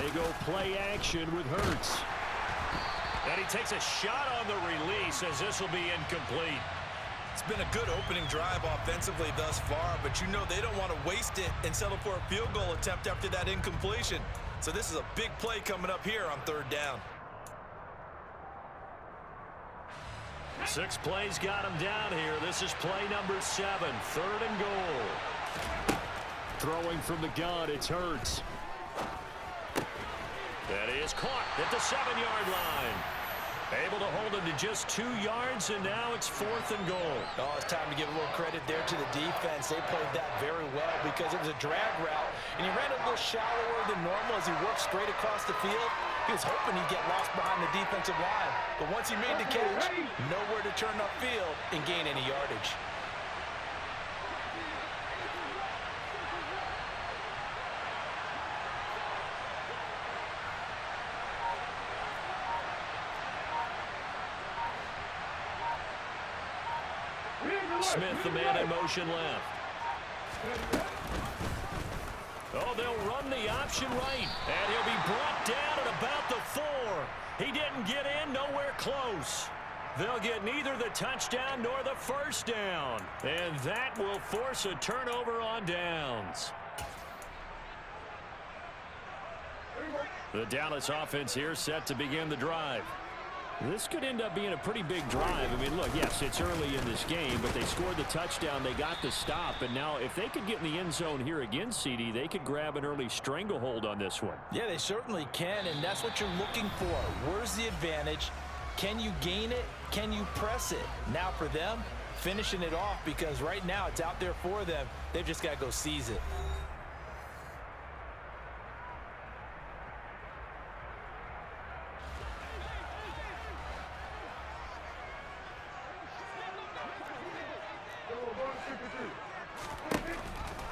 They go play action with Hurts. And he takes a shot on the release as this will be incomplete. It's been a good opening drive offensively thus far, but you know they don't want to waste it and settle for a field goal attempt after that incompletion. So this is a big play coming up here on third down. 6 plays got him down here. This is play number 7, 3rd and goal. Throwing from the gun, it's Hurts. That is caught at the 7-yard line. Able to hold him to just 2 yards, and now it's 4th and goal. Oh, it's time to give a little credit there to the defense. They played that very well because it was a drag route, and he ran a little shallower than normal as he worked straight across the field. He was hoping he'd get lost behind the defensive line, but once he made the catch, nowhere to turn upfield and gain any yardage. Smith, the man in motion left. Oh, they'll run the option right. And he'll be brought down at about the 4. He didn't get in, nowhere close. They'll get neither the touchdown nor the first down. And that will force a turnover on downs. The Dallas offense here set to begin the drive. This could end up being a pretty big drive. I mean, look, yes, it's early in this game, but they scored the touchdown. They got the stop. And now if they could get in the end zone here again, CD, they could grab an early stranglehold on this one. Yeah, they certainly can, and that's what you're looking for. Where's the advantage? Can you gain it? Can you press it? Now for them, finishing it off, because right now it's out there for them. They've just got to go seize it.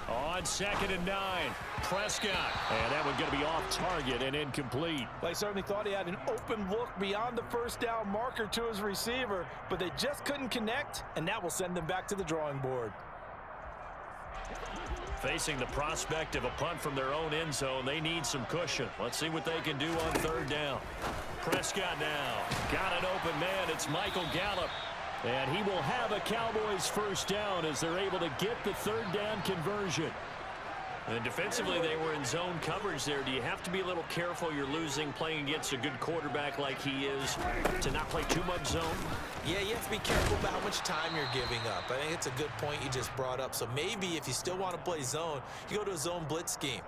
On 2nd and 9, Prescott. And that one going to be off target and incomplete. They certainly thought he had an open look beyond the first down marker to his receiver, but they just couldn't connect, and that will send them back to the drawing board. Facing the prospect of a punt from their own end zone, they need some cushion. Let's see what they can do on 3rd down. Prescott now. Got an open man. It's Michael Gallup. And he will have a Cowboys first down as they're able to get the 3rd down conversion. And defensively, they were in zone coverage there. Do you have to be a little careful? You're losing playing against a good quarterback like he is to not play too much zone? Yeah, you have to be careful about how much time you're giving up. I think it's a good point you just brought up. So maybe if you still want to play zone, you go to a zone blitz scheme.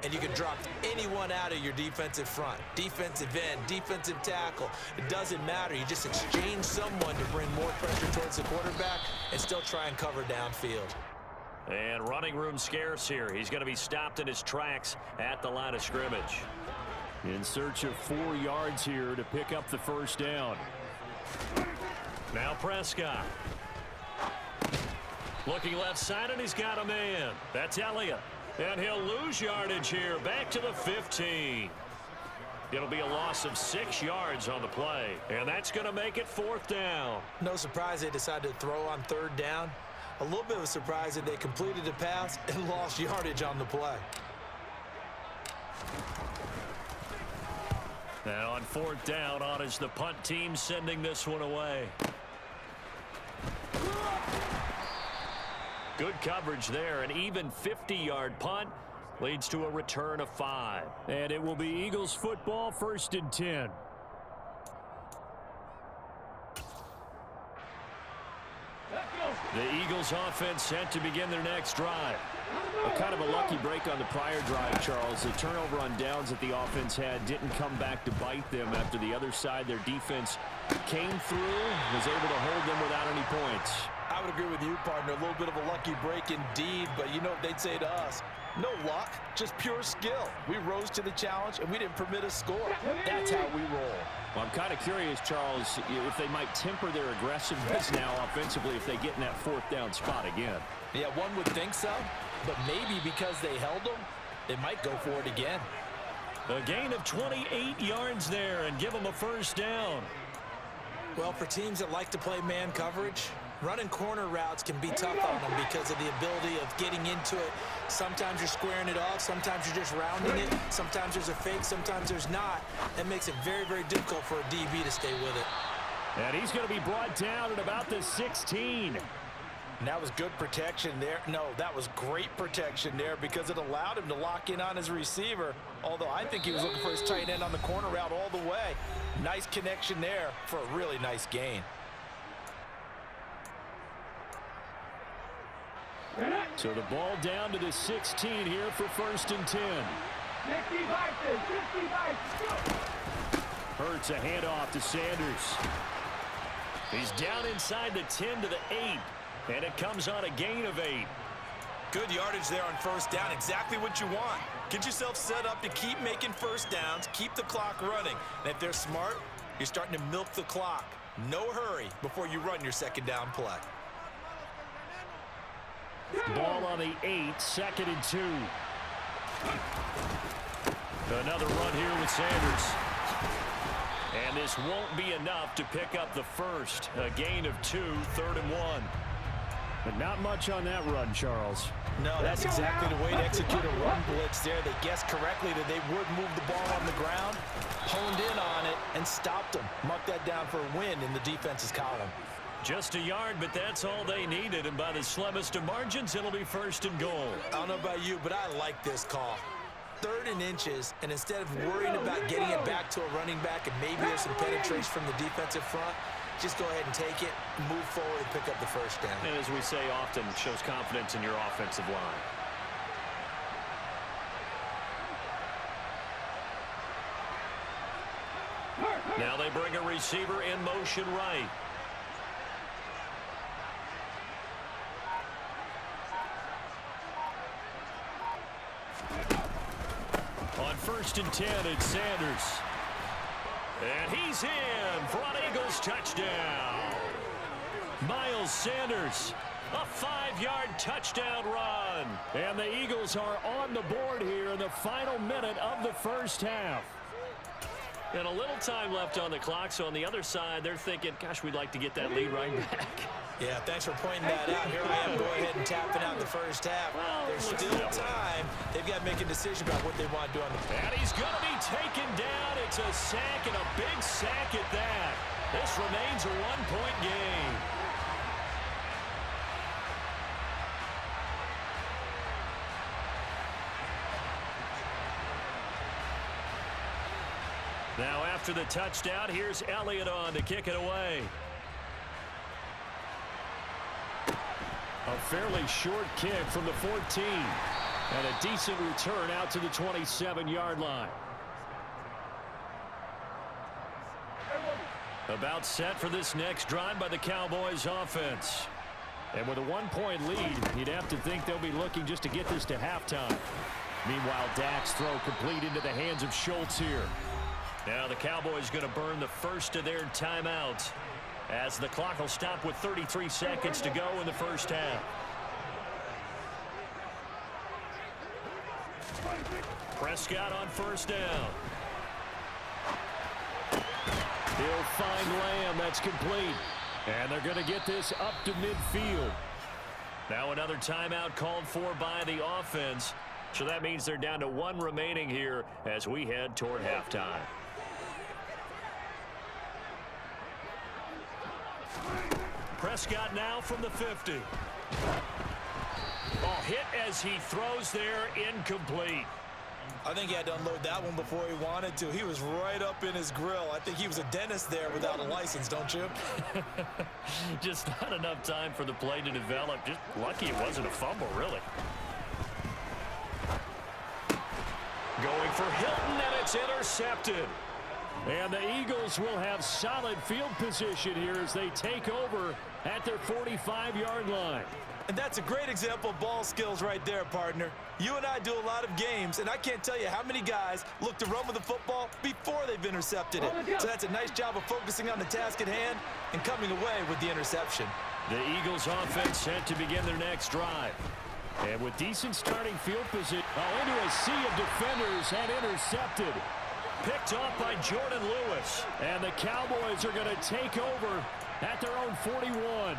And you can drop anyone out of your defensive front, defensive end, defensive tackle. It doesn't matter. You just exchange someone to bring more pressure towards the quarterback and still try and cover downfield. And running room scarce here. He's going to be stopped in his tracks at the line of scrimmage. In search of 4 yards here to pick up the first down. Now Prescott. Looking left side, and he's got a man. That's Elliott. And he'll lose yardage here, back to the 15. It'll be a loss of 6 yards on the play, and that's going to make it 4th down. No surprise they decided to throw on 3rd down. A little bit of a surprise that they completed the pass and lost yardage on the play. Now on 4th down, on is the punt team sending this one away. Good coverage there. An even 50-yard punt leads to a return of 5. And it will be Eagles football, 1st and 10. The Eagles offense set to begin their next drive. Kind of a lucky break on the prior drive, Charles. The turnover on downs that the offense had didn't come back to bite them after the other side. Their defense came through, was able to hold them without any points. I would agree with you, partner. A little bit of a lucky break indeed, but you know what they'd say to us? No luck, just pure skill. We rose to the challenge, and we didn't permit a score. That's how we roll. Well, I'm kind of curious, Charles, if they might temper their aggressiveness now offensively if they get in that 4th down spot again. Yeah, one would think so, but maybe because they held them, they might go for it again. A gain of 28 yards there and give them a first down. Well, for teams that like to play man coverage, running corner routes can be tough on them because of the ability of getting into it. Sometimes you're squaring it off. Sometimes you're just rounding it. Sometimes there's a fake. Sometimes there's not. That makes it very, very difficult for a DB to stay with it. And he's going to be brought down at about the 16. And that was good protection there. No, that was great protection there because it allowed him to lock in on his receiver. Although I think he was looking for his tight end on the corner route all the way. Nice connection there for a really nice gain. So the ball down to the 16 here for 1st and 10. Hurts a handoff to Sanders. He's down inside the 10 to the 8. And it comes on a gain of 8. Good yardage there on 1st down. Exactly what you want. Get yourself set up to keep making 1st downs, keep the clock running. And if they're smart, you're starting to milk the clock. No hurry before you run your 2nd down play. Ball on the 8, 2nd and 2. Another run here with Sanders. And this won't be enough to pick up the 1st. A gain of 2, 3rd and 1. But not much on that run, Charles. No, that's exactly the way to execute a run blitz there. They guessed correctly that they would move the ball on the ground, honed in on it, and stopped them. Mark that down for a win in the defense's column. Just a yard, but that's all they needed. And by the slimmest of margins, it'll be 1st and goal. I don't know about you, but I like this call. 3rd and inches, and instead of worrying about getting it back to a running back and maybe there's some penetration from the defensive front, just go ahead and take it, move forward, and pick up the 1st down. And as we say often, shows confidence in your offensive line. Now they bring a receiver in motion right. On 1st and 10, it's Sanders. And he's in for an Eagles touchdown. Miles Sanders, a 5-yard touchdown run. And the Eagles are on the board here in the final minute of the 1st half. And a little time left on the clock, so on the other side, they're thinking, gosh, we'd like to get that lead right back. Yeah, thanks for pointing that out. Here I am going ahead and tapping out the 1st half. Well, there's still time. They've got to make a decision about what they want to do on the... And he's going to be taken down. It's a sack, and a big sack at that. This remains a 1-point game. Now after the touchdown, here's Elliott on to kick it away. A fairly short kick from the 14. And a decent return out to the 27-yard line. About set for this next drive by the Cowboys offense. And with a 1-point lead, you'd have to think they'll be looking just to get this to halftime. Meanwhile, Dak's throw complete into the hands of Schultz here. Now the Cowboys going to burn the 1st of their timeouts as the clock will stop with 33 seconds to go in the 1st half. Prescott on 1st down. He'll find Lamb. That's complete. And they're going to get this up to midfield. Now another timeout called for by the offense. So that means they're down to 1 remaining here as we head toward halftime. Prescott now from the 50. Oh, hit as he throws there, incomplete. I think he had to unload that one before he wanted to. He was right up in his grill. I think he was a dentist there without a license, don't you? Just not enough time for the play to develop. Just lucky it wasn't a fumble, really. Going for Hilton, and it's intercepted. And the Eagles will have solid field position here as they take over at their 45-yard line. And that's a great example of ball skills right there, partner. You and I do a lot of games, and I can't tell you how many guys look to run with the football before they've intercepted it. So that's a nice job of focusing on the task at hand and coming away with the interception. The Eagles offense set to begin their next drive. And with decent starting field position, into a sea of defenders and intercepted. picked off by Jordan Lewis. And the Cowboys are going to take over at their own 41.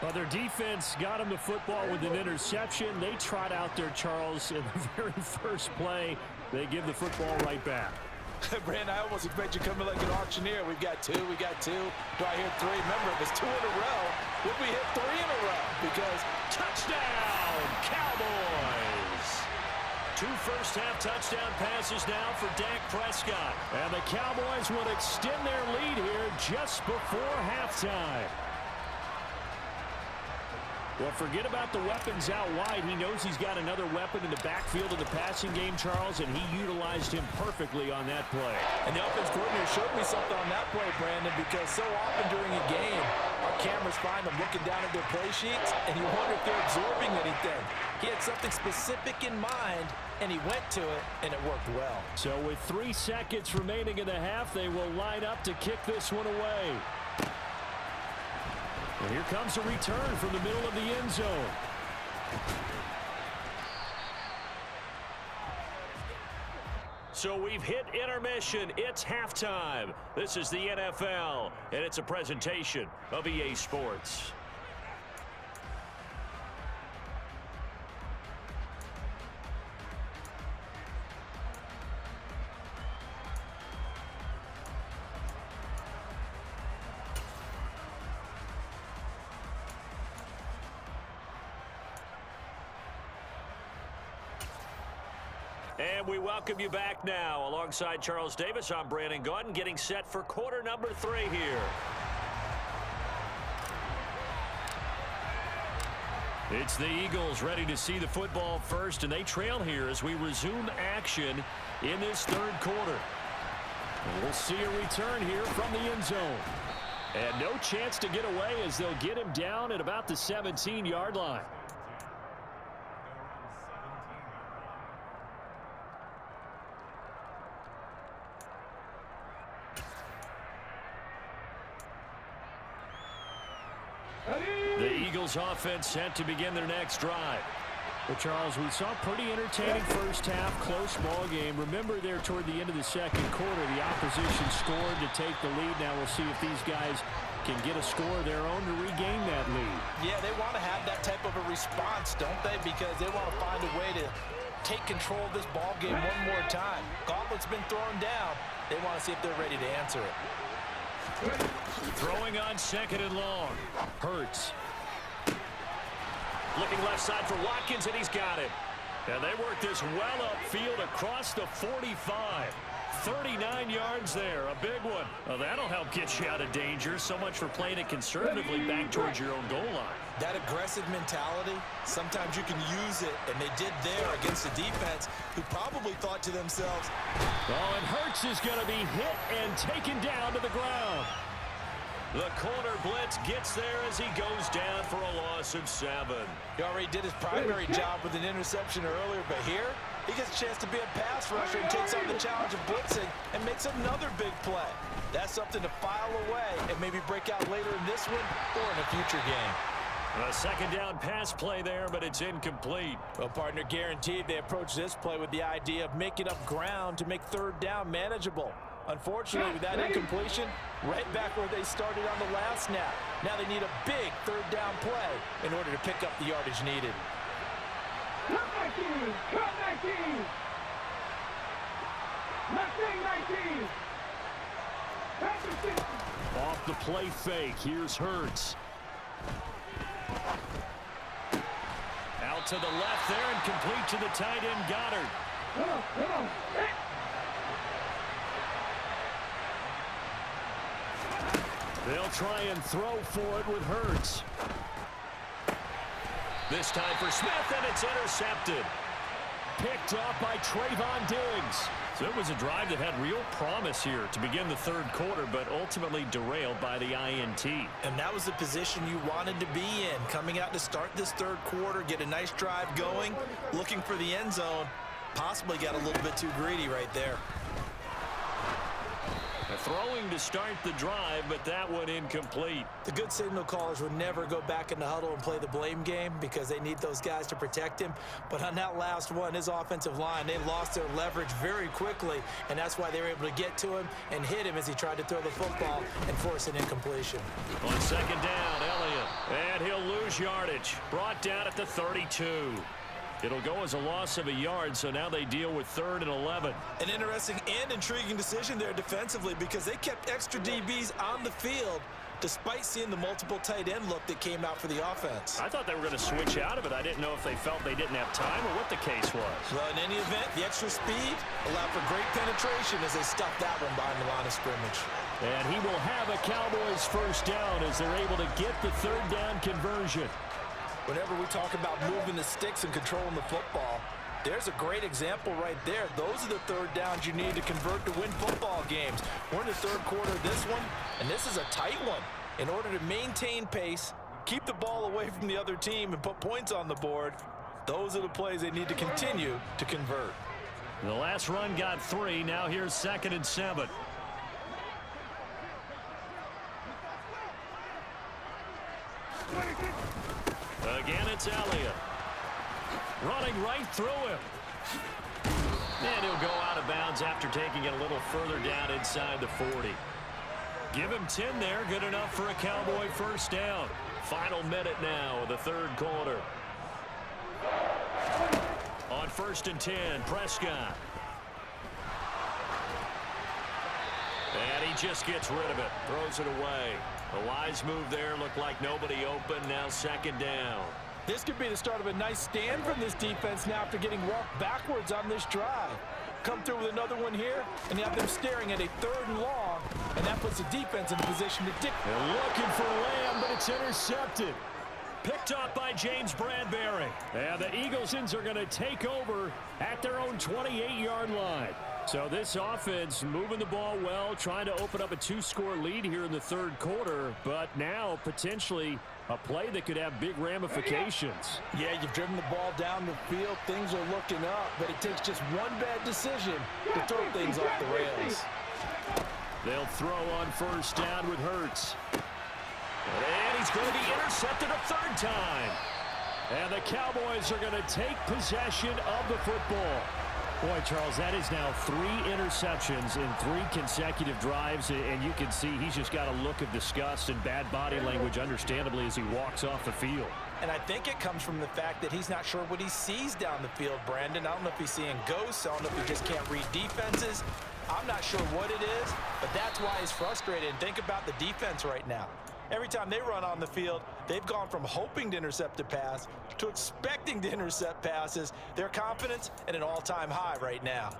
Well, their defense got them the football with an interception. They trot out there, Charles, in the very first play. They give the football right back. Brandon, I almost expect you coming like an auctioneer. We've got two. Do I hear three? Remember, it was 2 in a row. Would we hit 3 in a row? Because touchdown, Cowboys! 2 first-half touchdown passes now for Dak Prescott. And the Cowboys will extend their lead here just before halftime. Well, forget about the weapons out wide. He knows he's got another weapon in the backfield of the passing game, Charles, and he utilized him perfectly on that play. And the offense coordinator showed me something on that play, Brandon, because so often during a game, our cameras find them looking down at their play sheets, and you wonder if they're absorbing anything. He had something specific in mind, and he went to it, and it worked well. So with 3 seconds remaining in the half, they will line up to kick this one away. And here comes a return from the middle of the end zone. So we've hit intermission. It's halftime. This is the NFL, and it's a presentation of EA Sports. And we welcome you back now. Alongside Charles Davis, I'm Brandon Gaudin, getting set for quarter number 3 here. It's the Eagles ready to see the football first, and they trail here as we resume action in this third quarter. And we'll see a return here from the end zone. And no chance to get away as they'll get him down at about the 17-yard line. The Eagles offense set to begin their next drive. But Charles, we saw a pretty entertaining first half, close ball game. Remember there toward the end of the second quarter, the opposition scored to take the lead. Now we'll see if these guys can get a score of their own to regain that lead. Yeah, they want to have that type of a response, don't they? Because they want to find a way to take control of this ball game one more time. Gauntlet's been thrown down. They want to see if they're ready to answer it. Throwing on second and long. Hurts. Looking left side for Watkins, and he's got it. And they work this well upfield across the 45. 39 yards there, a big one. Well, that'll help get you out of danger. So much for playing it conservatively back towards your own goal line. That aggressive mentality, sometimes you can use it, and they did there against the defense, who probably thought to themselves, oh, and Hurts is going to be hit and taken down to the ground. The corner blitz gets there as he goes down for a loss of 7. He already did his primary job with an interception earlier, but here he gets a chance to be a pass rusher and takes on the challenge of blitzing and makes another big play. That's something to file away and maybe break out later in this one or in a future game. A second down pass play there, but it's incomplete. Well, partner, guaranteed they approach this play with the idea of making up ground to make third down manageable. Unfortunately, with that incompletion, right back where they started on the last snap. Now they need a big third down play in order to pick up the yardage needed. Cut 19! Cut 19! Nothing 19! Off the play fake, here's Hurts. Out to the left there and complete to the tight end Goddard. Come on. They'll try and throw for it with Hurts. This time for Smith, and it's intercepted. Picked off by Trayvon Diggs. So it was a drive that had real promise here to begin the third quarter, but ultimately derailed by the INT. And that was the position you wanted to be in, coming out to start this third quarter, get a nice drive going, looking for the end zone. Possibly got a little bit too greedy right there. Throwing to start the drive, but that one incomplete. The good signal callers would never go back in the huddle and play the blame game because they need those guys to protect him. But on that last one, his offensive line, they lost their leverage very quickly, and that's why they were able to get to him and hit him as he tried to throw the football and force an incompletion. On second down, Elliott, and he'll lose yardage. Brought down at the 32. It'll go as a loss of a yard, so now they deal with 3rd and 11. An interesting and intriguing decision there defensively because they kept extra DBs on the field despite seeing the multiple tight end look that came out for the offense. I thought they were going to switch out of it. I didn't know if they felt they didn't have time or what the case was. Well, in any event, the extra speed allowed for great penetration as they stuffed that one behind the line of scrimmage. And he will have a Cowboys first down as they're able to get the 3rd down conversion. Whenever we talk about moving the sticks and controlling the football, there's a great example right there. Those are the 3rd downs you need to convert to win football games. We're in the 3rd quarter of this one, and this is a tight one. In order to maintain pace, keep the ball away from the other team, and put points on the board, those are the plays they need to continue to convert. The last run got 3. Now here's 2nd and 7. Again, it's Elliott. Running right through him. And he'll go out of bounds after taking it a little further down inside the 40. Give him 10 there. Good enough for a Cowboy first down. Final minute now of the 3rd quarter. On 1st and 10, Prescott. And he just gets rid of it. Throws it away. A wise move there. Looked like nobody open. Now 2nd down. This could be the start of a nice stand from this defense now after getting walked backwards on this drive. Come through with another one here, and you have them staring at a 3rd and long, and that puts the defense in a position to dictate. They're looking for Lamb, but it's intercepted. Picked off by James Bradbury. And the Eaglesons are going to take over at their own 28-yard line. So this offense moving the ball well, trying to open up a 2-score lead here in the 3rd quarter, but now potentially a play that could have big ramifications. Yeah, you've driven the ball down the field. Things are looking up, but it takes just one bad decision to throw things off the rails. They'll throw on first down with Hurts. And he's going to be intercepted a 3rd time. And the Cowboys are going to take possession of the football. Boy, Charles, that is now 3 interceptions in 3 consecutive drives, and you can see he's just got a look of disgust and bad body language, understandably, as he walks off the field. And I think it comes from the fact that he's not sure what he sees down the field, Brandon. I don't know if he's seeing ghosts. I don't know if he just can't read defenses. I'm not sure what it is, but that's why he's frustrated. And think about the defense right now. Every time they run on the field, they've gone from hoping to intercept a pass to expecting to intercept passes. Their confidence at an all-time high right now.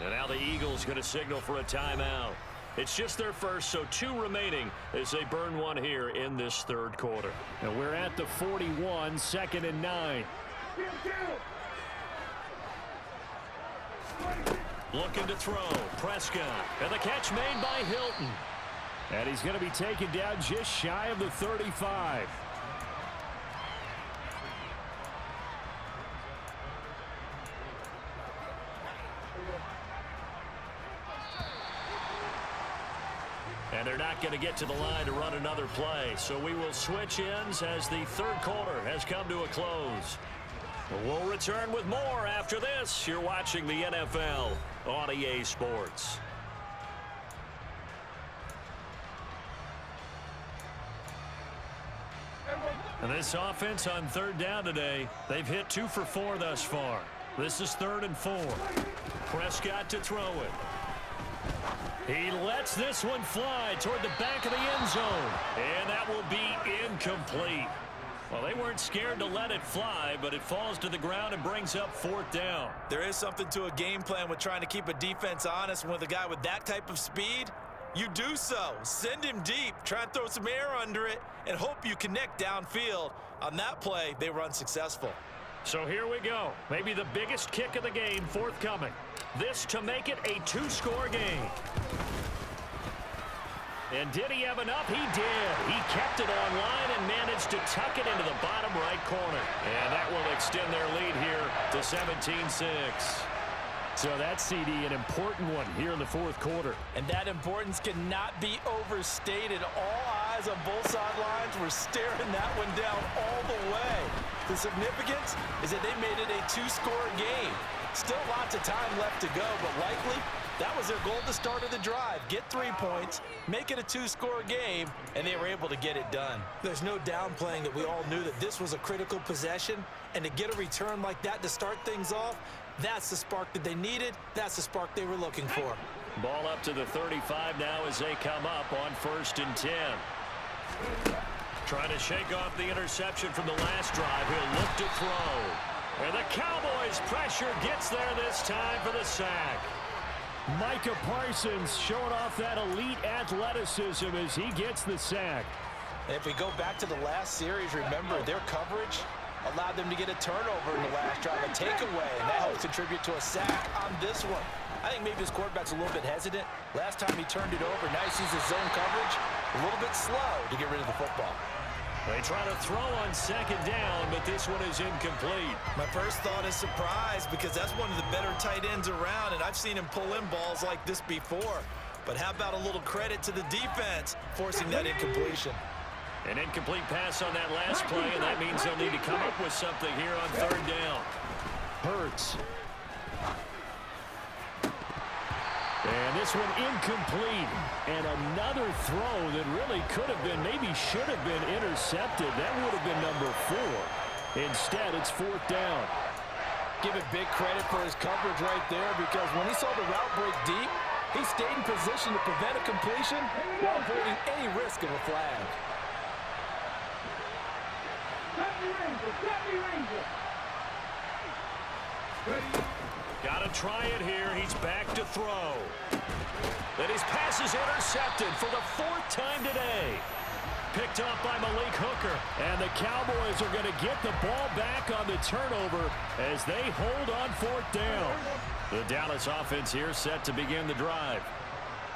And now the Eagles going to signal for a timeout. It's just their first, so 2 remaining as they burn one here in this 3rd quarter. And we're at the 41, 2nd and 9. Looking to throw. Prescott. And the catch made by Hilton. And he's going to be taken down just shy of the 35. And they're not going to get to the line to run another play. So we will switch ends as the 3rd quarter has come to a close. We'll return with more after this. You're watching the NFL on EA Sports. And this offense on 3rd down today, they've hit 2 for 4 thus far. This is 3rd and 4. Prescott to throw it. He lets this one fly toward the back of the end zone. And that will be incomplete. Well, they weren't scared to let it fly, but it falls to the ground and brings up 4th down. There is something to a game plan with trying to keep a defense honest. With a guy with that type of speed, you do so. Send him deep, try and throw some air under it, and hope you connect downfield. On that play, they were unsuccessful. So here we go. Maybe the biggest kick of the game forthcoming. This to make it a 2-score game. And did he have enough? He did. He kept it online and managed to tuck it into the bottom right corner. And that will extend their lead here to 17-6. So that CD, an important one here in the fourth quarter. And that importance cannot be overstated. All eyes on both sidelines were staring that one down all the way. The significance is that they made it a two-score game. Still lots of time left to go, but likely that was their goal at the start of the drive. Get 3 points, make it a two-score game, and they were able to get it done. There's no downplaying that we all knew that this was a critical possession, and to get a return like that to start things off, that's the spark that they needed. That's the spark they were looking for. Ball up to the 35 now as they come up on 1st and 10. Trying to shake off the interception from the last drive. He'll look to throw. And the Cowboys' pressure gets there this time for the sack. Micah Parsons showing off that elite athleticism as he gets the sack. And if we go back to the last series, remember their coverage allowed them to get a turnover in the last drive, a takeaway, and that helps contribute to a sack on this one. I think maybe his quarterback's a little bit hesitant. Last time he turned it over, now he sees his zone coverage a little bit slow to get rid of the football. They try to throw on 2nd down, but this one is incomplete. My first thought is surprise because that's one of the better tight ends around, and I've seen him pull in balls like this before. But how about a little credit to the defense forcing that incompletion? An incomplete pass on that last play, and that means they'll need to come up with something here on 3rd down. Hurts. And this one incomplete. And another throw that really could have been, maybe should have been intercepted. That would have been number 4. Instead, it's 4th down. Give it big credit for his coverage right there because when he saw the route break deep, he stayed in position to prevent a completion while avoiding any risk of a flag. Got to try it here. He's back to throw. Then his pass is intercepted for the 4th time today. Picked up by Malik Hooker. And the Cowboys are going to get the ball back on the turnover as they hold on 4th down. The Dallas offense here set to begin the drive.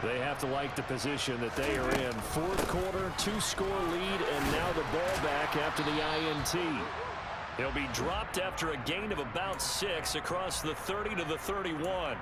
They have to like the position that they are in. 4th quarter, 2-score lead, and now the ball back after the INT. He'll be dropped after a gain of about 6 across the 30 to the 31.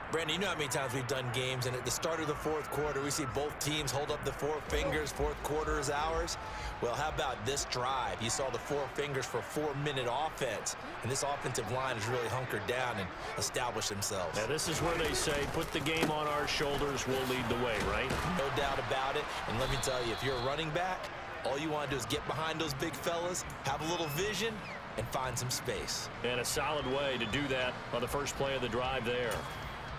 Brandon, you know how many times we've done games, and at the start of the 4th quarter, we see both teams hold up the 4 fingers, 4th quarter is ours. Well, how about this drive? You saw the 4 fingers for 4-minute offense, and this offensive line has really hunkered down and established themselves. Now, this is where they say, put the game on our shoulders, we'll lead the way, right? No doubt about it, and let me tell you, if you're a running back, all you want to do is get behind those big fellas, have a little vision, and find some space. And a solid way to do that on the first play of the drive there.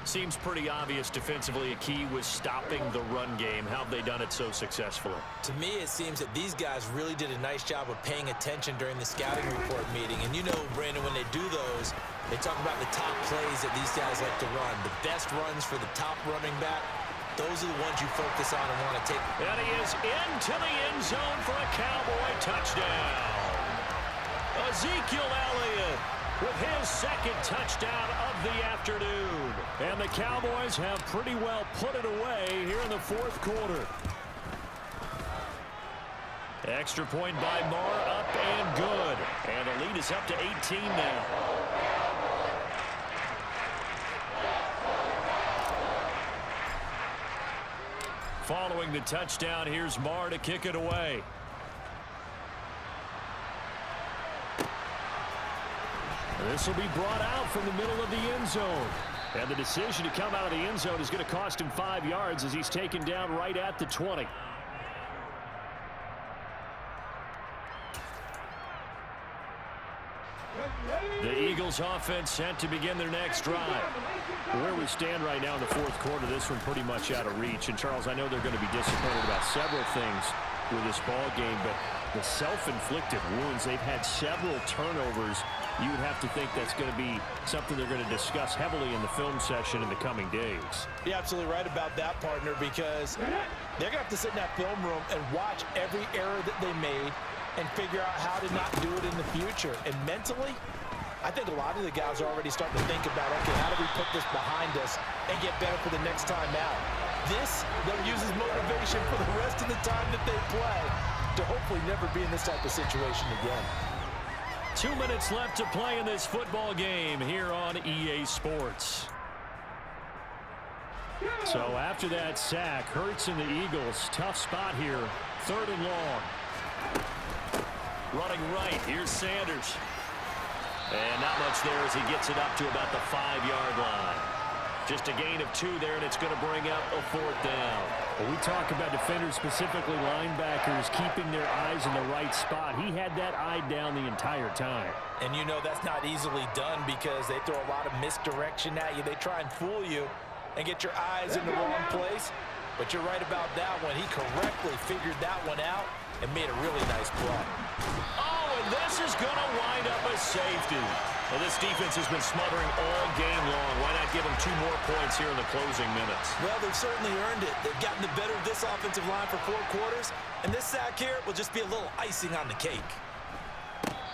Seems pretty obvious defensively a key was stopping the run game. How have they done it so successfully? To me, it seems that these guys really did a nice job of paying attention during the scouting report meeting. And you know, Brandon, when they do those, they talk about the top plays that these guys like to run. The best runs for the top running back, those are the ones you focus on and want to take. And he is into the end zone for a Cowboy touchdown. Ezekiel Elliott with his 2nd touchdown of the afternoon. And the Cowboys have pretty well put it away here in the 4th quarter. Extra point by Marr, up and good. And the lead is up to 18 now. Following the touchdown, here's Marr to kick it away. This will be brought out from the middle of the end zone. And the decision to come out of the end zone is going to cost him 5 yards as he's taken down right at the 20. The Eagles offense set to begin their next drive. Where we stand right now in the 4th quarter, this one pretty much out of reach. And Charles, I know they're going to be disappointed about several things with this ball game, but the self-inflicted wounds, they've had several turnovers. You would have to think that's going to be something they're going to discuss heavily in the film session in the coming days. You're absolutely right about that, partner, because they're going to have to sit in that film room and watch every error that they made and figure out how to not do it in the future. And mentally, I think a lot of the guys are already starting to think about, okay, how do we put this behind us and get better for the next time out. This, they'll use as motivation for the rest of the time that they play to hopefully never be in this type of situation again. 2 minutes left to play in this football game here on EA Sports. So after that sack, Hurts and the Eagles, tough spot here. 3rd and long. Running right, here's Sanders. And not much there as he gets it up to about the 5-yard line. Just a gain of 2 there, and it's going to bring up a 4th down. When we talk about defenders, specifically linebackers, keeping their eyes in the right spot, he had that eye down the entire time. And you know that's not easily done because they throw a lot of misdirection at you. They try and fool you and get your eyes in the wrong place. But you're right about that one. He correctly figured that one out and made a really nice play. Oh, and this is going to wind up a safety. Well, this defense has been smothering all game long. Why not give them 2 more points here in the closing minutes? Well, they've certainly earned it. They've gotten the better of this offensive line for 4 quarters, and this sack here will just be a little icing on the cake.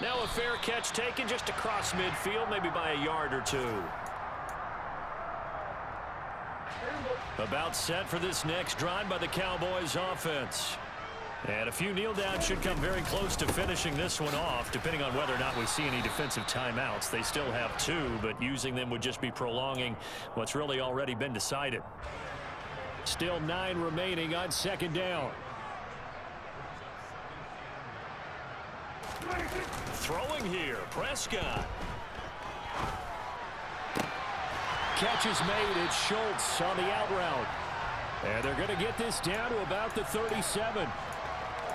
Now a fair catch taken just across midfield, maybe by a yard or 2. About set for this next drive by the Cowboys offense. And a few kneel downs should come very close to finishing this one off, depending on whether or not we see any defensive timeouts. They still have 2, but using them would just be prolonging what's really already been decided. Still 9 remaining on 2nd down. Throwing here, Prescott. Catch is made. It's Schultz on the out route. And they're going to get this down to about the 37.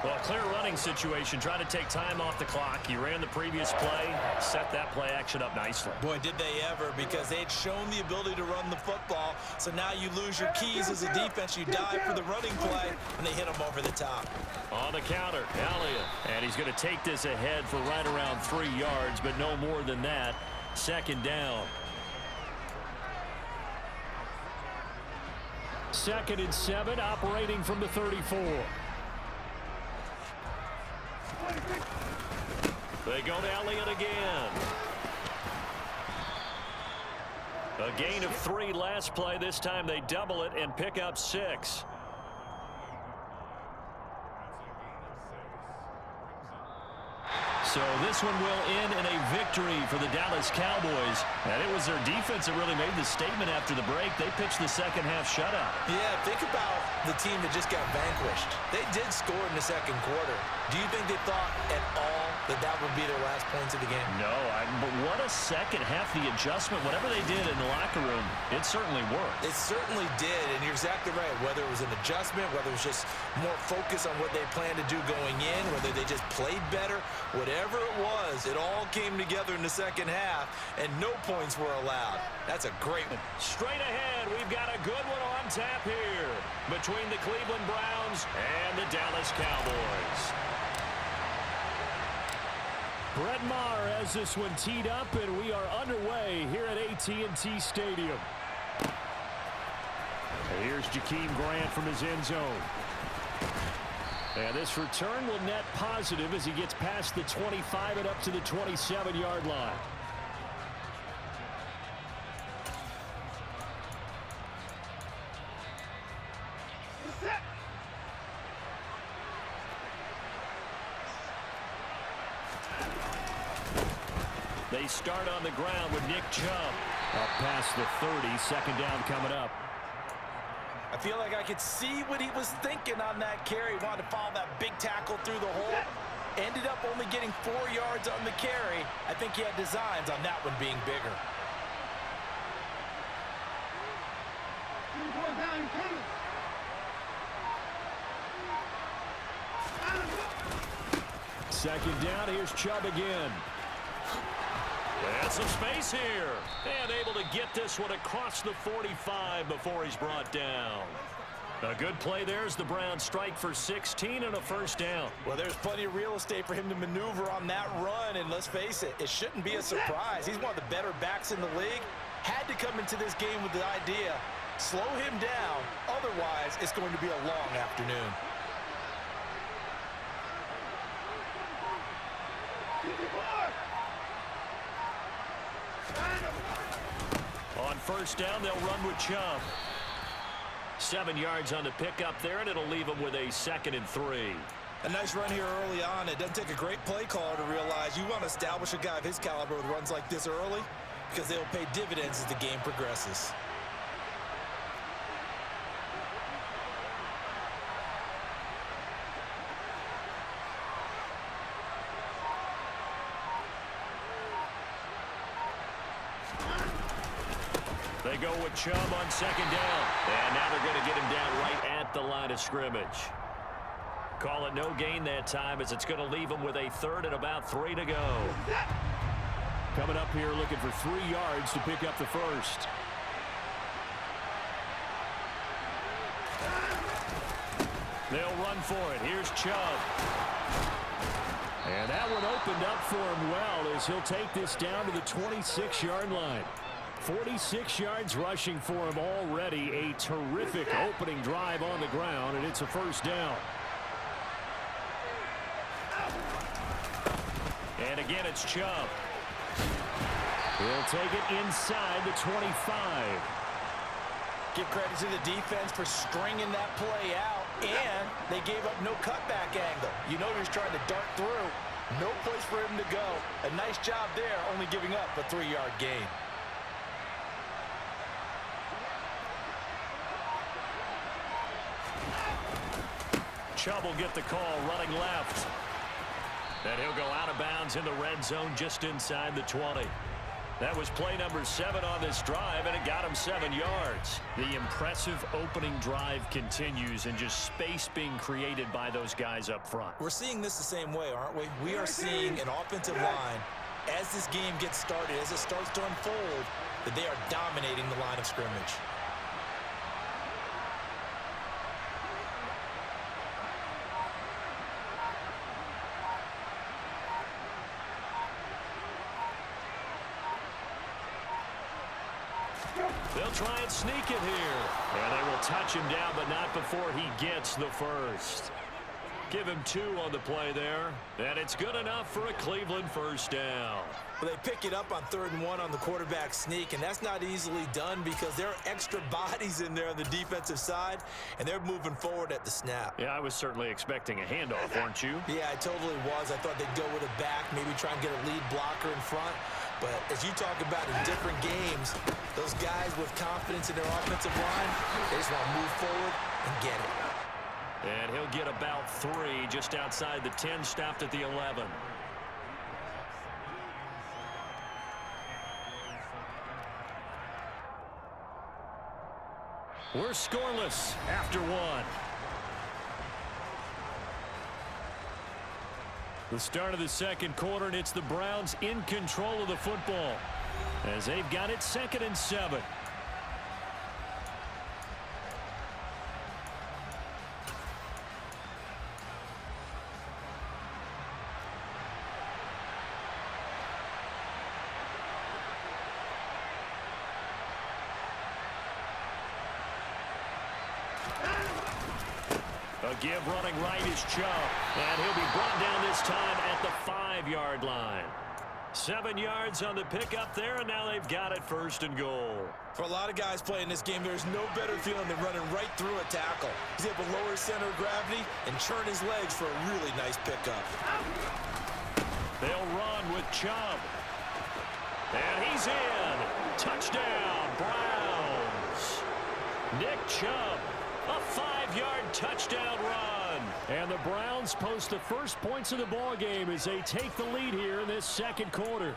Well, clear running situation. Trying to take time off the clock. He ran the previous play, set that play action up nicely. Boy, did they ever, because they had shown the ability to run the football. So now you lose your keys as a defense. You dive for the running play, and they hit him over the top. On the counter, Elliott. And he's going to take this ahead for right around 3 yards, but no more than that. 2nd down. 2nd and 7, operating from the 34. They go to Elliott again. A gain of 3 last play. This time they double it and pick up 6. So this one will end in a victory for the Dallas Cowboys. And it was their defense that really made the statement after the break. They pitched the second half shutout. Yeah, think about the team that just got vanquished. They did score in the 2nd quarter. Do you think they thought at all that that would be their last points of the game? No, but what a second half. The adjustment, whatever they did in the locker room, it certainly worked. It certainly did, and you're exactly right. Whether it was an adjustment, whether it was just more focus on what they planned to do going in, whether they just played better, whatever it was, it all came together in the 2nd half, and no points were allowed. That's a great one. Straight ahead, we've got a good one on tap here between the Cleveland Browns and the Dallas Cowboys. Brett Maher has this one teed up, and we are underway here at AT&T Stadium. Here's Jakeem Grant from his end zone. And this return will net positive as he gets past the 25 and up to the 27-yard line. They start on the ground with Nick Chubb. Up past the 30, 2nd down coming up. I feel like I could see what he was thinking on that carry. Wanted to follow that big tackle through the hole. Ended up only getting 4 yards on the carry. I think he had designs on that one being bigger. Second down, here's Chubb again. And some space here. And able to get this one across the 45 before he's brought down. A good play there as the Browns strike for 16 and a 1st down. Well, there's plenty of real estate for him to maneuver on that run, and let's face it, it shouldn't be a surprise. He's one of the better backs in the league. Had to come into this game with the idea, slow him down, otherwise it's going to be a long afternoon. On 1st first down. They'll run with Chubb. 7 yards on the pickup there, and it'll leave them with a 2nd and 3. A nice run here early on. It doesn't take a great play caller to realize you want to establish a guy of his caliber with runs like this early because they'll pay dividends as the game progresses. They go with Chubb on 2nd down. And now they're going to get him down right at the line of scrimmage. Call it no gain that time as it's going to leave him with a 3rd and about 3 to go. Coming up here looking for 3 yards to pick up the first. They'll run for it. Here's Chubb. And that one opened up for him well as he'll take this down to the 26-yard line. 46 yards rushing for him already. A terrific opening drive on the ground, and it's a first down. And again, it's Chubb. He'll take it inside the 25. Give credit to the defense for stringing that play out, and they gave up no cutback angle. You know he was trying to dart through. No place for him to go. A nice job there, only giving up a 3-yard gain. Chubb will get the call running left. And he'll go out of bounds in the red zone just inside the 20. That was play number 7 on this drive, and it got him 7 yards. The impressive opening drive continues, and just space being created by those guys up front. We're seeing this the same way, aren't we? We are seeing an offensive line, as this game gets started, as it starts to unfold, that they are dominating the line of scrimmage. They'll try and sneak it here. And they will touch him down, but not before he gets the first. Give him 2 on the play there. And it's good enough for a Cleveland first down. Well, they pick it up on 3rd and 1 on the quarterback sneak, and that's not easily done because there are extra bodies in there on the defensive side, and they're moving forward at the snap. Yeah, I was certainly expecting a handoff, weren't you? Yeah, I totally was. I thought they'd go with a back, maybe try and get a lead blocker in front. But as you talk about in different games, those guys with confidence in their offensive line, they just want to move forward and get it. And he'll get about 3 just outside the 10, stopped at the 11. We're scoreless after 1. The start of the 2nd quarter, and it's the Browns in control of the football as they've got it 2nd and 7. A give running right is Chubb, and he'll be brought down this time at the 5-yard line. 7 yards on the pickup there, and now they've got it 1st and goal. For a lot of guys playing this game, there's no better feeling than running right through a tackle. He's able to lower his center of gravity and churn his legs for a really nice pickup. They'll run with Chubb. And he's in. Touchdown, Browns. Nick Chubb, a 5-yard touchdown run. And the Browns post the first points of the ball game as they take the lead here in this 2nd quarter.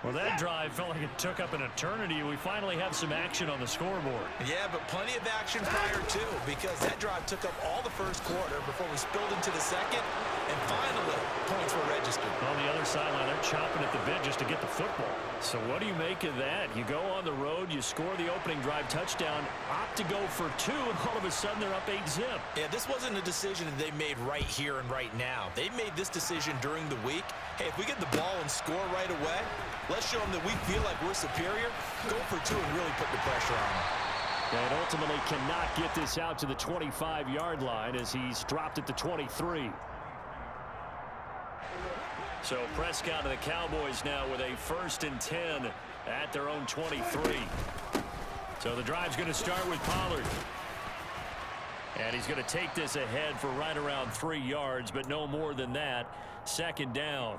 Well, that drive felt like it took up an eternity. We finally have some action on the scoreboard. Yeah, but plenty of action prior to, because that drive took up all the 1st quarter before we spilled into the 2nd, and finally, points were registered. On the other sideline, they're chopping at the bit just to get the football. So what do you make of that? You go on the road, you score the opening drive touchdown, opt to go for 2, and all of a sudden they're up 8-zip. Yeah, this wasn't a decision that they made right here and right now. They made this decision during the week. Hey, if we get the ball and score right away, let's show them that we feel like we're superior. Go for 2 and really put the pressure on them. And ultimately cannot get this out to the 25-yard line as he's dropped at the 23. So Prescott and the Cowboys now with a 1st and 10 at their own 23. So the drive's going to start with Pollard. And he's going to take this ahead for right around 3 yards, but no more than that. Second down.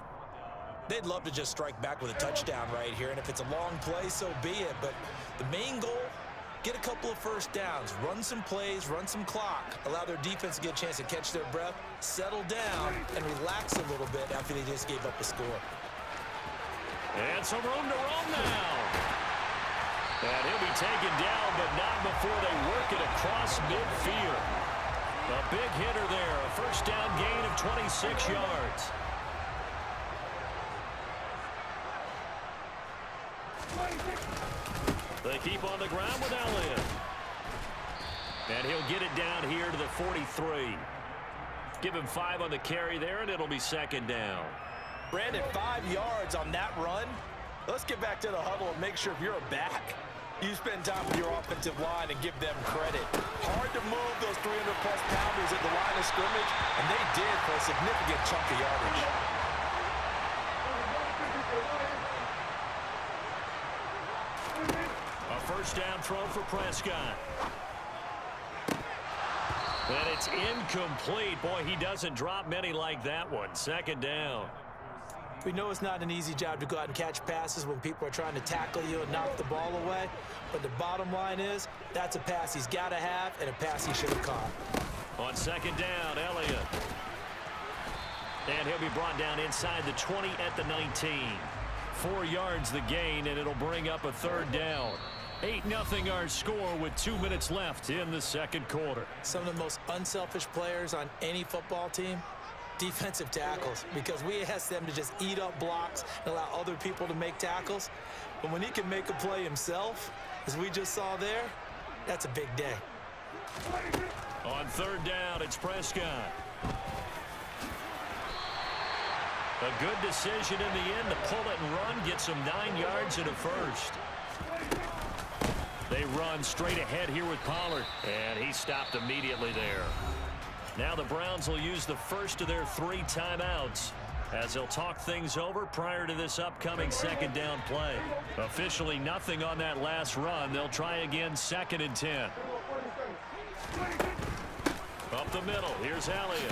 They'd love to just strike back with a touchdown right here, and if it's a long play, so be it. But the main goal, get a couple of first downs, run some plays, run some clock, allow their defense to get a chance to catch their breath, settle down, and relax a little bit after they just gave up a score. And some room to roam now. And he'll be taken down, but not before they work it across midfield. A big hitter there, a first down gain of 26 yards. They keep on the ground with Elliott. And he'll get it down here to the 43. Give him 5 on the carry there, and it'll be second down. Brandon, 5 yards on that run. Let's get back to the huddle and make sure if you're a back, you spend time with your offensive line and give them credit. Hard to move those 300-plus pounders at the line of scrimmage, and they did for a significant chunk of yardage. A first down throw for Prescott. And it's incomplete. Boy, he doesn't drop many like that one. Second down. We know it's not an easy job to go out and catch passes when people are trying to tackle you and knock the ball away. But the bottom line is, that's a pass he's got to have and a pass he should have caught. On second down, Elliott. And he'll be brought down inside the 20 at the 19. 4 yards the gain, and it'll bring up a third down. 8-0 our score with 2 minutes left in the second quarter. Some of the most unselfish players on any football team, defensive tackles, because we ask them to just eat up blocks and allow other people to make tackles. But when he can make a play himself, as we just saw there, that's a big day. On third down, it's Prescott. A good decision in the end to pull it and run, get some 9 yards and a first. They run straight ahead here with Pollard, and he stopped immediately there. Now the Browns will use the first of their 3 timeouts as they'll talk things over prior to this upcoming second down play. Officially nothing on that last run. They'll try again, 2nd and 10. Up the middle, here's Elliott.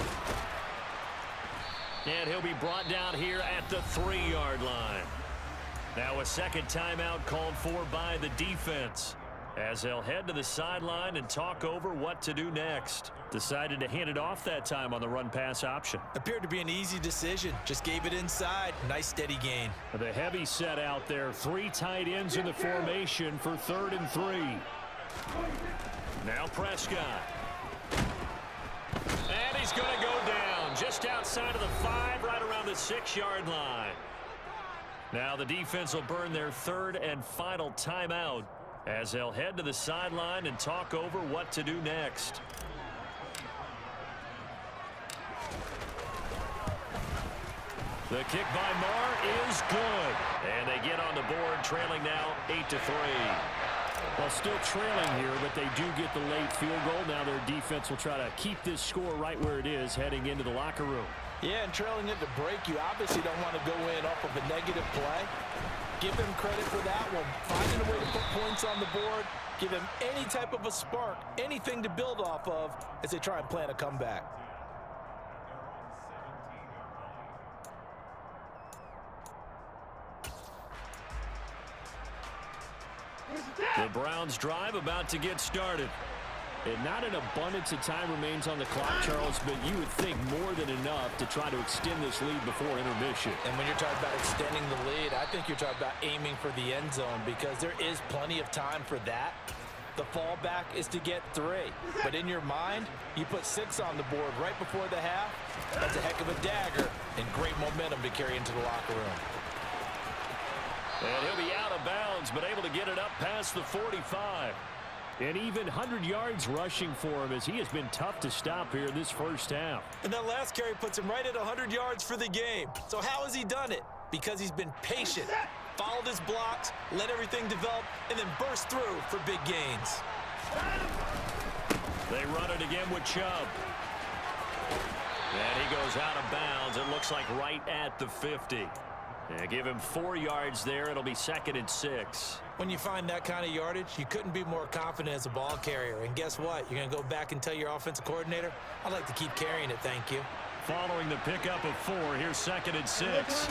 And he'll be brought down here at the 3-yard line. Now a second timeout called for by the defense as they'll head to the sideline and talk over what to do next. Decided to hand it off that time on the run-pass option. Appeared to be an easy decision. Just gave it inside. Nice steady gain. The heavy set out there. 3 tight ends in the formation for 3rd and 3. Now Prescott. And he's going to go down just outside of the 5, right around the 6-yard line. Now the defense will burn their 3rd and final timeout as they'll head to the sideline and talk over what to do next. The kick by Marr is good. And they get on the board, trailing now 8-3. Well, still trailing here, but they do get the late field goal. Now their defense will try to keep this score right where it is heading into the locker room. Yeah, and trailing it to break, you obviously don't want to go in off of a negative play. Give them credit for that one. Finding a way to put points on the board, give them any type of a spark, anything to build off of as they try and plan a comeback. The Browns drive about to get started. And not an abundance of time remains on the clock, Charles, but you would think more than enough to try to extend this lead before intermission. And when you're talking about extending the lead, I think you're talking about aiming for the end zone because there is plenty of time for that. The fallback is to get 3. But in your mind, you put 6 on the board right before the half. That's a heck of a dagger and great momentum to carry into the locker room. And he'll be out of bounds, but able to get it up past the 45. And even 100 yards rushing for him as he has been tough to stop here this first half. And that last carry puts him right at 100 yards for the game. So how has he done it? Because he's been patient, followed his blocks, let everything develop, and then burst through for big gains. They run it again with Chubb. And he goes out of bounds. It looks like right at the 50. And give him 4 yards there. It'll be 2nd and 6. When you find that kind of yardage, you couldn't be more confident as a ball carrier. And guess what? You're going to go back and tell your offensive coordinator, I'd like to keep carrying it, thank you. Following the pickup of 4, here's 2nd and 6.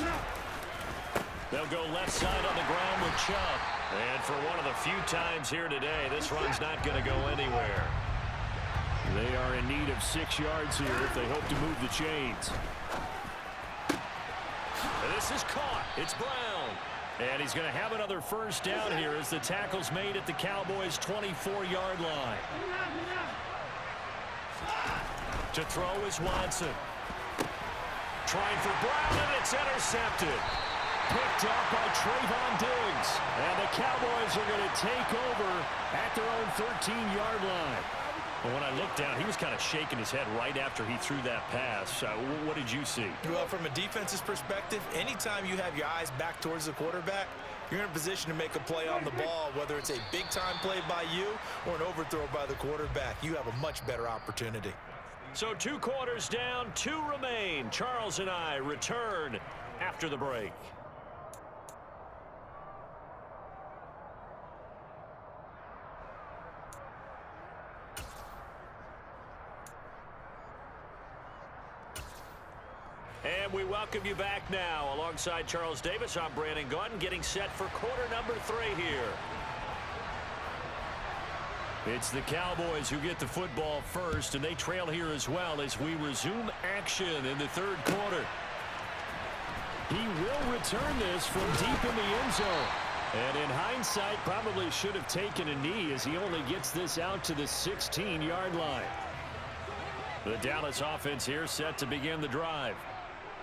They'll go left side on the ground with Chubb. And for one of the few times here today, this run's not going to go anywhere. They are in need of 6 yards here if they hope to move the chains. This is caught. It's Brown. And he's going to have another first down here as the tackle's made at the Cowboys' 24-yard line. To throw is Watson. Trying for Brown, and it's intercepted. Picked up by Trayvon Diggs. And the Cowboys are going to take over at their own 13-yard line. Well, when I looked down, he was kind of shaking his head right after he threw that pass. What did you see? Well, from a defense's perspective, anytime you have your eyes back towards the quarterback, you're in a position to make a play on the ball, whether it's a big-time play by you or an overthrow by the quarterback. You have a much better opportunity. So 2 quarters down, 2 remain. Charles and I return after the break. And we welcome you back now. Alongside Charles Davis, I'm Brandon Gaudin, getting set for quarter number 3 here. It's the Cowboys who get the football first, and they trail here as well as we resume action in the 3rd quarter. He will return this from deep in the end zone. And in hindsight, probably should have taken a knee as he only gets this out to the 16-yard line. The Dallas offense here set to begin the drive.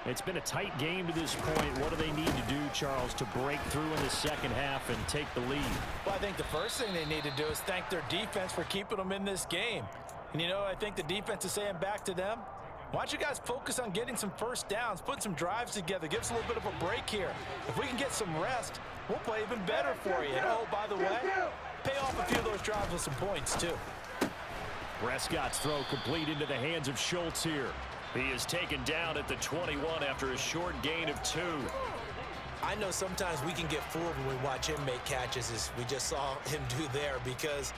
It's been a tight game to this point. What do they need to do, Charles, to break through in the second half and take the lead? Well, I think the first thing they need to do is thank their defense for keeping them in this game. And, I think the defense is saying back to them, why don't you guys focus on getting some first downs, put some drives together, give us a little bit of a break here. If we can get some rest, we'll play even better for you. And, oh, by the way, pay off a few of those drives with some points, too. Prescott's throw complete into the hands of Schultz here. He is taken down at the 21 after a short gain of 2. I know sometimes we can get fooled when we watch him make catches, as we just saw him do there, because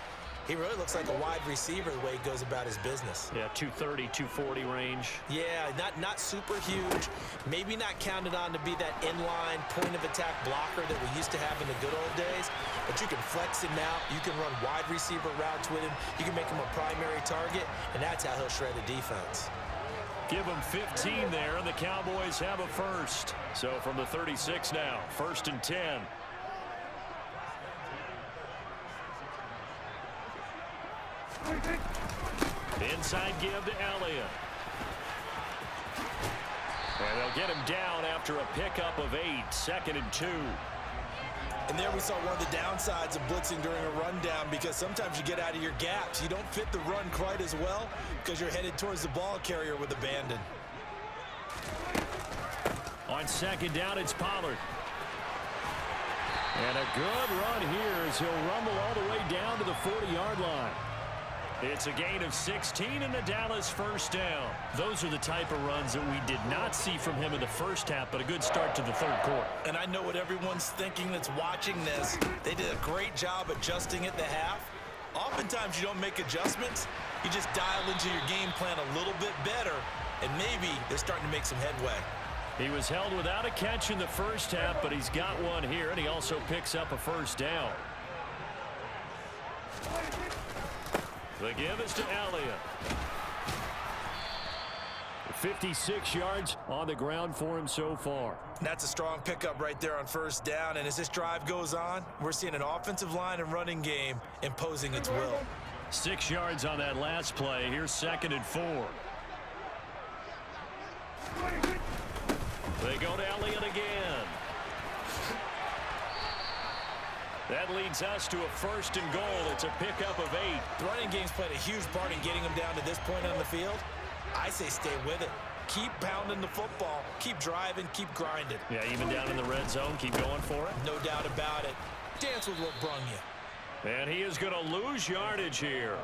he really looks like a wide receiver the way he goes about his business. Yeah, 230, 240 range. Yeah, not super huge. Maybe not counted on to be that inline point-of-attack blocker that we used to have in the good old days, but you can flex him out. You can run wide receiver routes with him. You can make him a primary target, and that's how he'll shred a defense. Give them 15 there, and the Cowboys have a first. So from the 36 now, 1st and 10. Inside give to Elliott. And they'll get him down after a pickup of 8, 2nd and 2. And there we saw one of the downsides of blitzing during a rundown, because sometimes you get out of your gaps. You don't fit the run quite as well because you're headed towards the ball carrier with abandon. On 2nd down, it's Pollard. And a good run here as he'll rumble all the way down to the 40-yard line. It's a gain of 16 and the Dallas first down. Those are the type of runs that we did not see from him in the first half, but a good start to the 3rd quarter. And I know what everyone's thinking that's watching this. They did a great job adjusting at the half. Oftentimes you don't make adjustments. You just dial into your game plan a little bit better, and maybe they're starting to make some headway. He was held without a catch in the first half, but he's got one here, and he also picks up a first down. The give is to Elliott. 56 yards on the ground for him so far. That's a strong pickup right there on first down, and as this drive goes on, we're seeing an offensive line and running game imposing its will. 6 yards on that last play. Here's 2nd and 4. They go to Elliott again. That leads us to a 1st and goal. It's a pickup of 8. The running game's played a huge part in getting them down to this point on the field. I say stay with it. Keep pounding the football. Keep driving. Keep grinding. Yeah, even down in the red zone, keep going for it. No doubt about it. Dance with what brung you. And he is going to lose yardage here.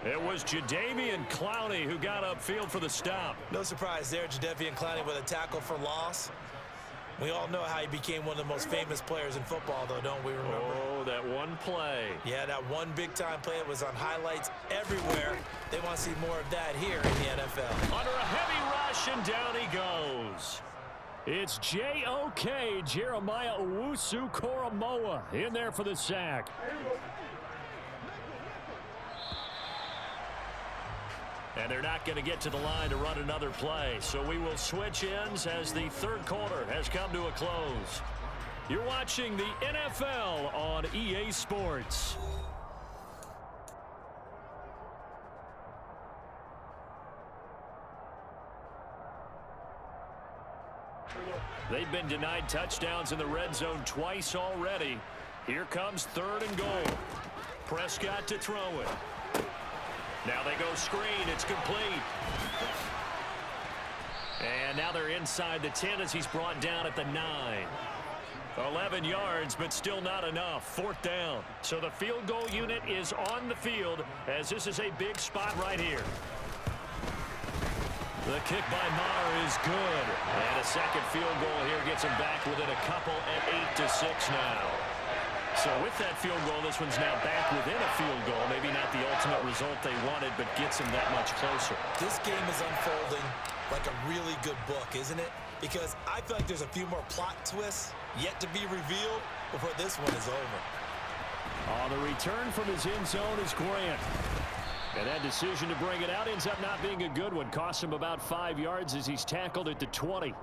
It was Jadeveon Clowney who got upfield for the stop. No surprise there, Jadeveon Clowney with a tackle for loss. We all know how he became one of the most famous players in football, though, don't we remember? Oh, that one play. Yeah, that one big-time play that was on highlights everywhere. They want to see more of that here in the NFL. Under a heavy rush, and down he goes. It's J.O.K. Jeremiah Owusu-Koramoah in there for the sack. And they're not going to get to the line to run another play. So we will switch ends as the third quarter has come to a close. You're watching the NFL on EA Sports. They've been denied touchdowns in the red zone twice already. Here comes 3rd and goal. Prescott to throw it. Now they go screen. It's complete. And now they're inside the 10 as he's brought down at the 9. 11 yards, but still not enough. 4th down. So the field goal unit is on the field as this is a big spot right here. The kick by Maher is good. And a second field goal here gets him back within a couple at 8-6 now. So with that field goal, this one's now back within a field goal. Maybe not the ultimate result they wanted, but gets them that much closer. This game is unfolding like a really good book, isn't it? Because I feel like there's a few more plot twists yet to be revealed before this one is over. On the return from his end zone is Grant. And that decision to bring it out ends up not being a good one. Costs him about 5 yards as he's tackled at the 20.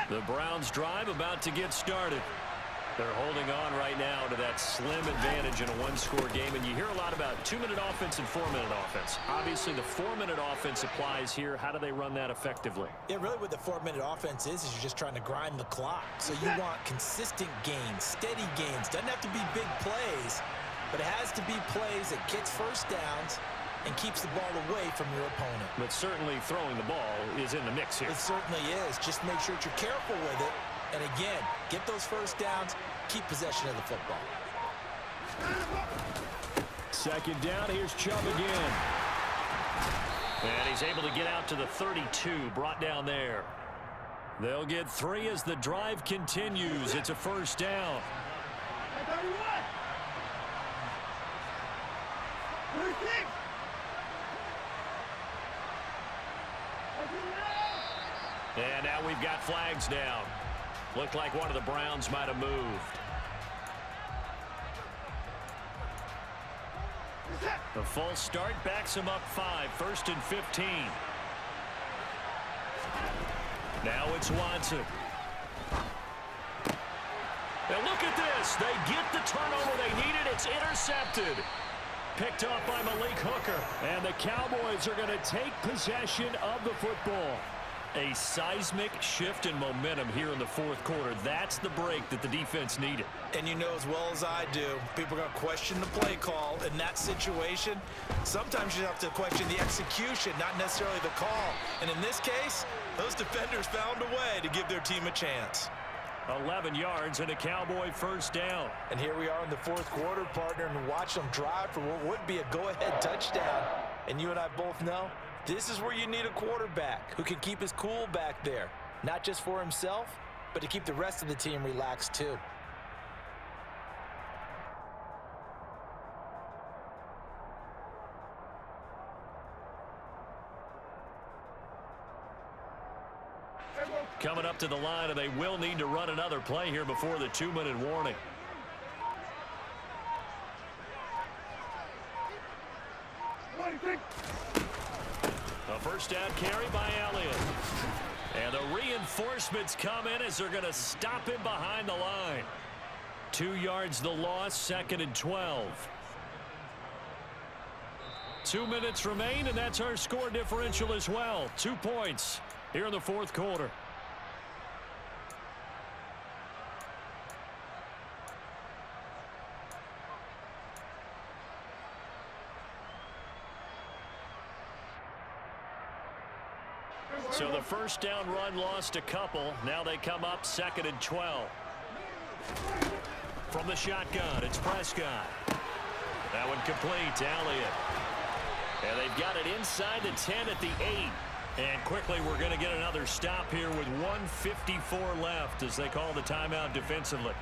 The Browns drive about to get started. They're holding on right now to that slim advantage in a one-score game. And you hear a lot about 2-minute offense and 4-minute offense. Obviously, the 4-minute offense applies here. How do they run that effectively? Yeah, really what the 4-minute offense is you're just trying to grind the clock. So you want consistent gains, steady gains. Doesn't have to be big plays, but it has to be plays that gets first downs and keeps the ball away from your opponent. But certainly throwing the ball is in the mix here. It certainly is. Just make sure that you're careful with it. And again, get those first downs, keep possession of the football. 2nd down, here's Chubb again. And he's able to get out to the 32, brought down there. They'll get 3 as the drive continues. It's a 1st down. 31. 36. And now we've got flags down. Looked like one of the Browns might have moved. The false start backs him up 5. 1st and 15. Now it's Watson. And look at this. They get the turnover they needed. It's intercepted. Picked off by Malik Hooker. And the Cowboys are going to take possession of the football. A seismic shift in momentum here in the 4th quarter. That's the break that the defense needed. And you know as well as I do, people are going to question the play call in that situation. Sometimes you have to question the execution, not necessarily the call. And in this case, those defenders found a way to give their team a chance. 11 yards and a Cowboy 1st down. And here we are in the 4th quarter, partner, and watch them drive for what would be a go-ahead touchdown. And you and I both know this is where you need a quarterback who can keep his cool back there. Not just for himself, but to keep the rest of the team relaxed too. Coming up to the line, and they will need to run another play here before the 2-minute warning. A 1st down carry by Elliott. And the reinforcements come in as they're going to stop him behind the line. 2 yards the loss, 2nd and 12. 2 minutes remain, and that's our score differential as well. 2 points here in the 4th quarter. So the 1st down run lost a couple. Now they come up 2nd and 12. From the shotgun, it's Prescott. That one complete to Elliott. And they've got it inside the 10 at the 8. And quickly, we're going to get another stop here with 1:54 left as they call the timeout defensively.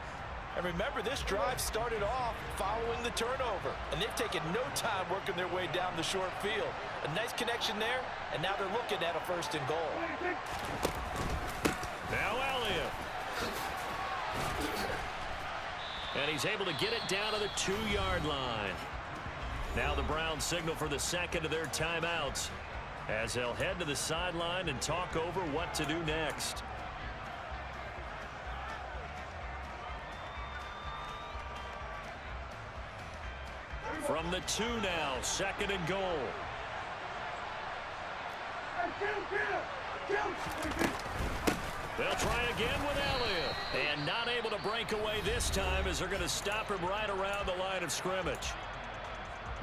And remember, this drive started off following the turnover, and they've taken no time working their way down the short field. A nice connection there, and now they're looking at a 1st and goal. Now Elliott. And he's able to get it down to the 2-yard line. Now the Browns signal for the second of their timeouts as they'll head to the sideline and talk over what to do next. From the 2 now, 2nd and goal. They'll try again with Elliott. And not able to break away this time as they're going to stop him right around the line of scrimmage.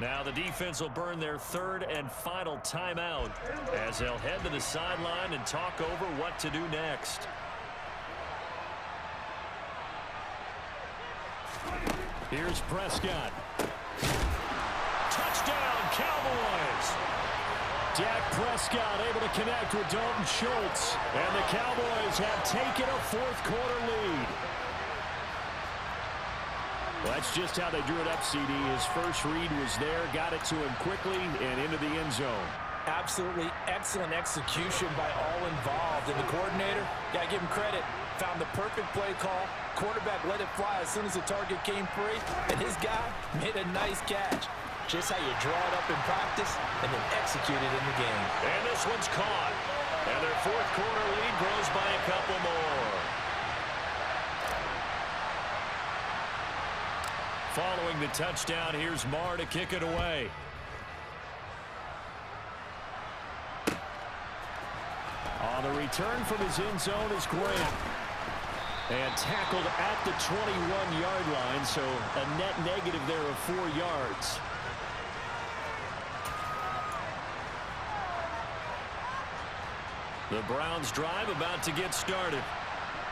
Now the defense will burn their 3rd and final timeout as they'll head to the sideline and talk over what to do next. Here's Prescott. Touchdown, Cowboys! Dak Prescott able to connect with Dalton Schultz. And the Cowboys have taken a 4th-quarter lead. Well, that's just how they drew it up, CD. His first read was there, got it to him quickly, and into the end zone. Absolutely excellent execution by all involved. And the coordinator, got to give him credit, found the perfect play call. Quarterback let it fly as soon as the target came free, and his guy made a nice catch. Just how you draw it up in practice and then execute it in the game. And this one's caught. And their 4th-quarter lead grows by a couple more. Following the touchdown, here's Marr to kick it away. On the return from his end zone is Grant. And tackled at the 21-yard line, so a net negative there of 4 yards. The Browns drive about to get started.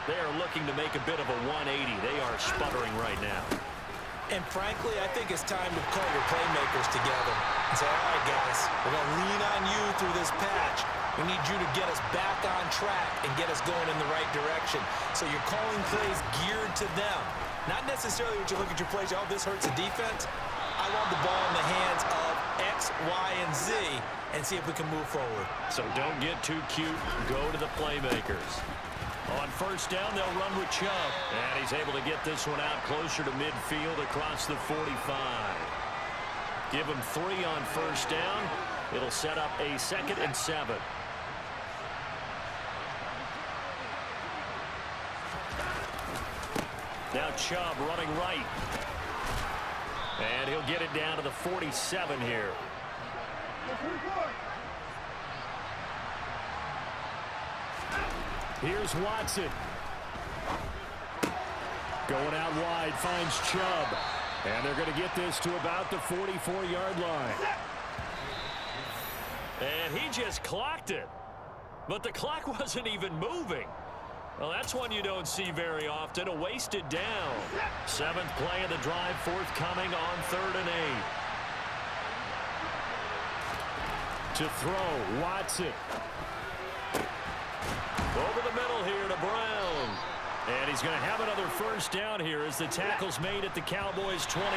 They are looking to make a bit of a 180. They are sputtering right now. And frankly, I think it's time to call your playmakers together and say, all right, guys, we're going to lean on you through this patch. We need you to get us back on track and get us going in the right direction. So you're calling plays geared to them. Not necessarily when you look at your plays, oh, this hurts the defense. I want the ball in the hands of X, Y, and Z and see if we can move forward. So don't get too cute. Go to the playmakers. On 1st down, they'll run with Chubb. And he's able to get this one out closer to midfield across the 45. Give him 3 on 1st down. It'll set up a 2nd and 7. Now Chubb running right. And he'll get it down to the 47 here. Here's Watson. Going out wide, finds Chubb. And they're going to get this to about the 44-yard line. And he just clocked it. But the clock wasn't even moving. Well, that's one you don't see very often, a wasted down. 7th play of the drive forthcoming on 3rd and 8. To throw, Watson. Over the middle here to Brown. And he's going to have another 1st down here as the tackle's made at the Cowboys' 23.